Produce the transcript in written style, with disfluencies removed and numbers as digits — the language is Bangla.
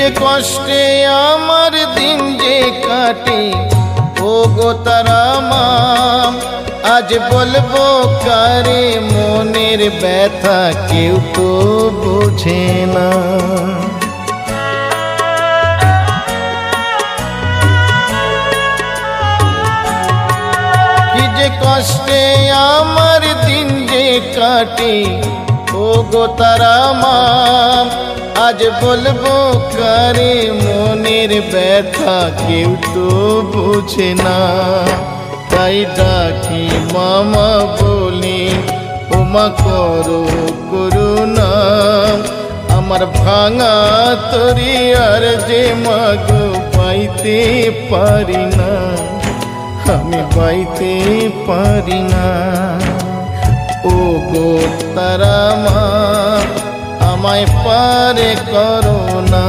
যে কষ্টে আমার দিন যে কাটে ও গো তারা মা, আজ বলবো কারে মনের ব্যথা কেউ তো বোঝে না। কি যে কষ্টে আমার দিন যে কাটে ও গো তারা মা, আজ বলবো কারে মনের ব্যথা কেউ তো বোঝে না। তাই ডাকি মামা বলি ওমা করো করুণা, আমার ভাঙা তরি আর যে মাগো পাইতে পারি না, আমি পাইতে পারি না। ও গো তারা মা আমায় পারে করো না।